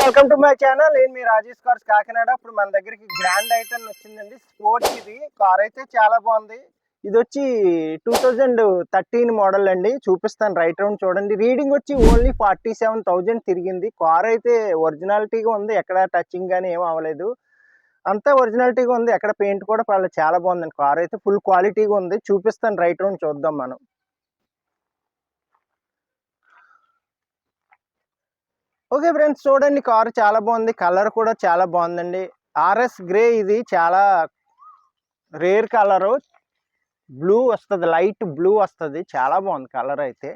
Welcome to my channel. నేను మీ Rajesh cars Kakinada. ఇప్పుడు మన దగ్గరికి గ్రాండ్ ఐటమ్ వచ్చిందండి. స్పోర్ట్స్ ఇది కార్ అయితే చాలా బాగుంది. ఇది వచ్చి 2013 మోడల్ అండి. చూపిస్తాను, రైట్ రౌండ్ చూడండి. రీడింగ్ వచ్చి ఓన్లీ 47,000 తిరిగింది. కార్ అయితే ఒరిజినాలిటీగా ఉంది, ఎక్కడ టచింగ్ కానీ ఏం అవ్వలేదు, అంతా ఒరిజినాలిటీగా ఉంది. ఎక్కడ పెయింట్ కూడా పర్లేదు, చాలా బాగుందండి. కార్ అయితే ఫుల్ క్వాలిటీగా ఉంది. చూపిస్తాను, రైట్ రౌండ్ చూద్దాం మనం. ఓకే ఫ్రెండ్స్, చూడండి కారు చాలా బాగుంది. కలర్ కూడా చాలా బాగుందండి. ఆర్ఎస్ గ్రే, ఇది చాలా రేర్ కలరు. బ్లూ వస్తుంది, లైట్ బ్లూ వస్తుంది. చాలా బాగుంది కలర్ అయితే.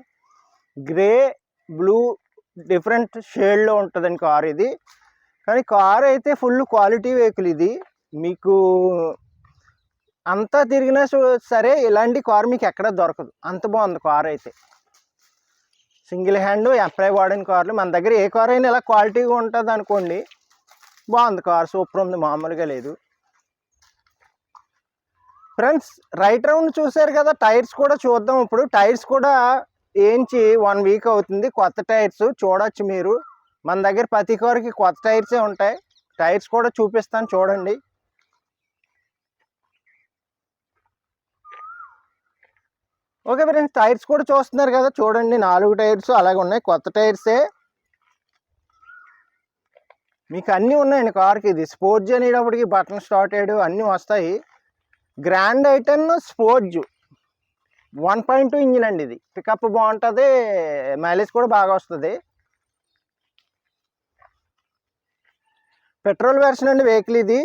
గ్రే బ్లూ డిఫరెంట్ షేడ్లో ఉంటుందండి కార్ ఇది. కానీ కార్ అయితే ఫుల్ క్వాలిటీ వెహికల్ ఇది. మీకు అంతా తిరిగినా సరే ఇలాంటి కార్ మీకు ఎక్కడ దొరకదు, అంత బాగుంది కార్ అయితే. సింగిల్ హ్యాండ్ ఎంప్లాయ్ వాడిన కార్లు మన దగ్గర ఏ కార్ అయినా ఇలా క్వాలిటీగా ఉంటుంది అనుకోండి. బాగుంది కార్, సూపర్ ఉంది, మామూలుగా లేదు. ఫ్రెండ్స్, రైట్ రౌండ్ చూసారు కదా. టైర్స్ కూడా చూద్దాం ఇప్పుడు. టైర్స్ కూడా ఏంచి 1 వీక్ అవుతుంది. కొత్త టైర్స్ చూడొచ్చు మీరు. మన దగ్గర ప్రతి కార్కి కొత్త టైర్సే ఉంటాయి. టైర్స్ కూడా చూపిస్తాను చూడండి. ఓకే ఫ్రెండ్స్, టైర్స్ కూడా చూస్తున్నారు కదా, చూడండి. 4 టైర్స్ అలాగే ఉన్నాయి, కొత్త టైర్సే. మీకు అన్నీ ఉన్నాయండి కార్కి. ఇది స్పోర్ట్స్ అనేటప్పటికి బటన్ స్టార్టెడ్ అన్నీ వస్తాయి. గ్రాండ్ ఐటెన్ స్పోర్ట్స్ 1.2 ఇంజిన్ అండి. ఇది పికప్ బాగుంటుంది, మైలేజ్ కూడా బాగా వస్తుంది. పెట్రోల్ వెర్షన్ అండి వెహికల్ ఇది.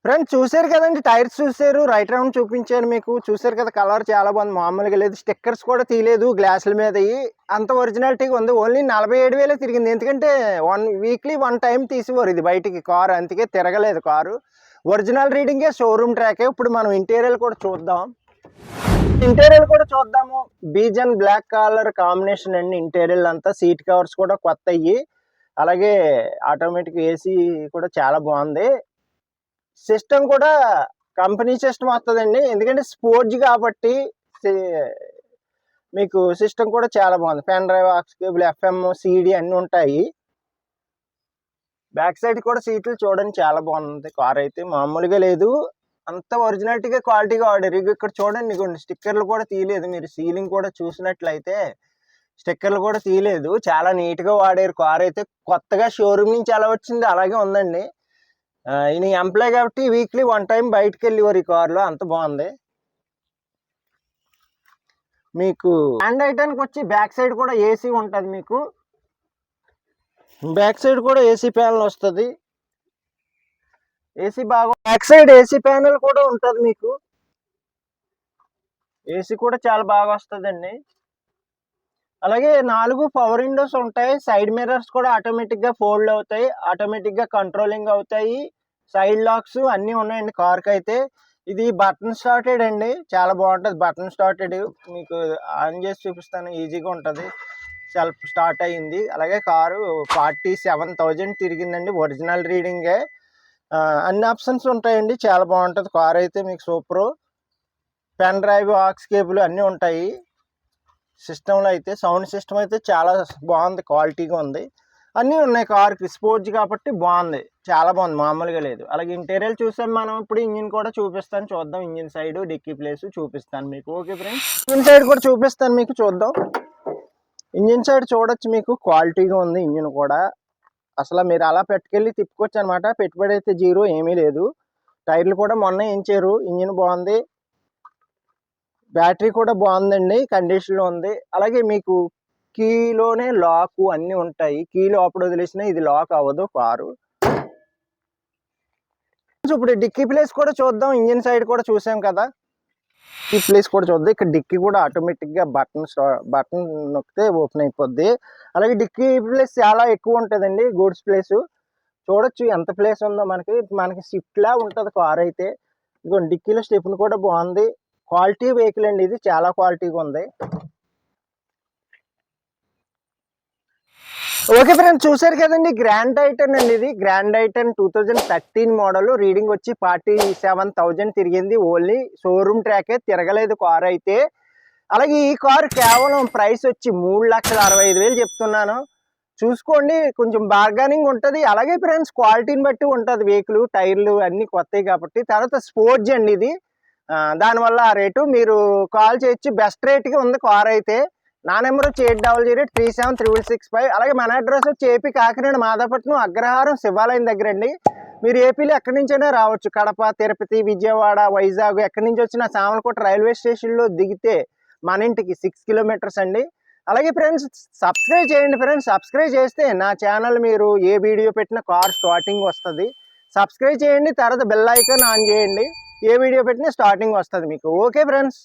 ఫ్రెండ్స్, చూసారు కదండి, టైర్స్ చూసారు, రైట్ రౌండ్ చూపించాను మీకు. చూసారు కదా, కలర్ చాలా బాగుంది, మామూలుగా లేదు. స్టిక్కర్స్ కూడా తీయలేదు గ్లాసుల మీద, అంత ఒరిజినాలిటీగా ఉంది. ఓన్లీ 47,000 తిరిగింది. ఎందుకంటే వీక్లీ 1 టైం తీసేవారు ఇది బయటికి కారు, అందుకే తిరగలేదు కారు. ఒరిజినల్ రీడింగే, షోరూమ్ ట్రాకే. ఇప్పుడు మనం ఇంటీరియర్ కూడా చూద్దాం. బీజన్ బ్లాక్ కలర్ కాంబినేషన్ అండి. ఇంటీరియర్ అంతా సీట్ కవర్స్ కూడా కొత్తవి. అలాగే ఆటోమేటిక్ ఏసీ కూడా చాలా బాగుంది. సిస్టమ్ కూడా కంపెనీ సిస్టమ్ వస్తుందండి, ఎందుకంటే స్పోర్ట్స్ కాబట్టి. మీకు సిస్టమ్ కూడా చాలా బాగుంది. Pen drive, aux cable, FM, CD అన్నీ ఉంటాయి. బ్యాక్ సైడ్ కూడా సీట్లు చూడండి, చాలా బాగుంది. కార్ అయితే మామూలుగా లేదు, అంత ఒరిజినాలిటీగా క్వాలిటీగా వాడారు. ఇక్కడ చూడండి, స్టిక్కర్లు కూడా తీయలేదు. మీరు సీలింగ్ కూడా చూసినట్లయితే స్టిక్కర్లు కూడా తీయలేదు. చాలా నీట్గా వాడారు. కార్ అయితే కొత్తగా షోరూమ్ నుంచి ఎలా వచ్చింది అలాగే ఉందండి. ఈయన ఎంప్లాయ్ కాబట్టి వీక్లీ 1 టైం బయటకు వెళ్ళేవారు ఈ కార్లో, అంత బాగుంది. మీకు హ్యాండ్ ఐటానికి వచ్చి బ్యాక్ సైడ్ కూడా ఏసీ ఉంటుంది. మీకు బ్యాక్ సైడ్ కూడా ఏసీ ప్యానల్ వస్తుంది. ఏసీ బాగా, బ్యాక్ సైడ్ ఏసీ ప్యానల్ కూడా ఉంటుంది మీకు. ఏసీ కూడా చాలా బాగా వస్తుందండి. అలాగే 4 పవర్ విండోస్ ఉంటాయి. సైడ్ మిర్రర్స్ కూడా ఆటోమేటిక్గా ఫోల్డ్ అవుతాయి, ఆటోమేటిక్గా కంట్రోలింగ్ అవుతాయి. సైడ్ లాక్స్ అన్నీ ఉన్నాయండి కార్కి అయితే. ఇది బటన్ స్టార్టెడ్ అండి, చాలా బాగుంటుంది. బటన్ స్టార్టెడ్ మీకు ఆన్ చేసి చూపిస్తాను, ఈజీగా ఉంటుంది. సెల్ఫ్ స్టార్ట్ అయ్యింది. అలాగే కారు 47,000 తిరిగిందండి, ఒరిజినల్ రీడింగే. అన్ని ఆప్షన్స్ ఉంటాయండి, చాలా బాగుంటుంది కార్ అయితే. మీకు super. Pen drive, aux cable అన్నీ ఉంటాయి. సిస్టంలో అయితే సౌండ్ సిస్టమ్ అయితే చాలా బాగుంది, క్వాలిటీగా ఉంది. అన్నీ ఉన్నాయి కార్కి. స్పోర్ట్స్ కాబట్టి బాగుంది, చాలా బాగుంది, మామూలుగా లేదు. అలాగే ఇంటీరియర్ చూసాం మనం. ఇప్పుడు ఇంజిన్ కూడా చూపిస్తాను, చూద్దాం. ఇంజిన్ సైడ్, డిక్కీ ప్లేస్ చూపిస్తాను మీకు. ఓకే ఫ్రెండ్స్, ఇంజిన్ సైడ్ కూడా చూపిస్తాను మీకు, చూద్దాం. ఇంజిన్ సైడ్ చూడొచ్చు, మీకు క్వాలిటీగా ఉంది ఇంజిన్ కూడా. అసలు మీరు అలా పెట్టుకెళ్ళి తిప్పుకోవచ్చు అనమాట. పెట్టుబడి అయితే జీరో, ఏమీ లేదు. టైర్లు కూడా మొన్న వేయించారు. ఇంజిన్ బాగుంది, బ్యాటరీ కూడా బాగుందండి, కండిషన్లో ఉంది. అలాగే మీకు కీలోనే లాక్ అన్నీ ఉంటాయి. కీలో అప్పుడు వదిలేసినా ఇది లాక్ అవ్వదు కారు. ఇప్పుడు డిక్కీ ప్లేస్ కూడా చూద్దాం. ఇంజిన్ సైడ్ కూడా చూసాం కదా, డిక్కీ ప్లేస్ కూడా చూద్దాం. ఇక్కడ డిక్కీ కూడా ఆటోమేటిక్గా బటన్ నొక్కితే ఓపెన్ అయిపోద్ది. అలాగే డిక్కీ ప్లేస్ చాలా ఎక్కువ ఉంటుందండి, గూడ్స్ ప్లేస్. చూడొచ్చు ఎంత ప్లేస్ ఉందో. మనకి స్విఫ్ట్ లా ఉంటుంది కార్ అయితే. ఇదిగో డిక్కీలో స్టెప్ని కూడా బాగుంది. క్వాలిటీ వెహికల్ అండి ఇది, చాలా క్వాలిటీగా ఉంది. ఓకే ఫ్రెండ్స్, చూసారు కదండి గ్రాండ్ టైటన్ అండి. ఇది గ్రాండ్ టైటన్ 2013 మోడల్. రీడింగ్ వచ్చి 47,000 తిరిగింది. ఓన్లీ షోరూమ్ ట్రాకే, తిరగలేదు కార్ అయితే. అలాగే ఈ కార్ కేవలం ప్రైస్ వచ్చి 3,65,000 చెప్తున్నాను. చూసుకోండి, కొంచెం బార్గెనింగ్ ఉంటుంది. అలాగే ఫ్రెండ్స్ క్వాలిటీని బట్టి ఉంటుంది. వెహికల్ టైర్లు అన్ని కొత్తవి కాబట్టి. తర్వాత స్పోర్ట్స్ అండి ఇది, దానివల్ల ఆ రేటు మీరు కాల్ చేయొచ్చు. బెస్ట్ రేట్గా ఉంది కార్ అయితే. నా నెంబర్ వచ్చి 8008376665. అలాగే మన అడ్రస్ వచ్చి ఏపీ కాకినాడ మాదాపట్నం అగ్రహారం శివాలయం దగ్గర అండి. మీరు ఏపీలో ఎక్కడి నుంచైనా రావచ్చు. కడప, తిరుపతి, విజయవాడ, వైజాగ్ ఎక్కడి నుంచి వచ్చినా సామలకోట రైల్వే స్టేషన్లో దిగితే మన ఇంటికి 6 కిలోమీటర్స్ అండి. అలాగే ఫ్రెండ్స్ సబ్స్క్రైబ్ చేయండి ఫ్రెండ్స్. సబ్స్క్రైబ్ చేస్తే నా ఛానల్ మీరు ఏ వీడియో పెట్టినా కార్ స్టార్టింగ్ వస్తుంది. సబ్స్క్రైబ్ చేయండి, తర్వాత బెల్ ఐకాన్ ఆన్ చేయండి. ఏ వీడియో పెట్టినా స్టార్టింగ్ వస్తుంది మీకు. Okay friends.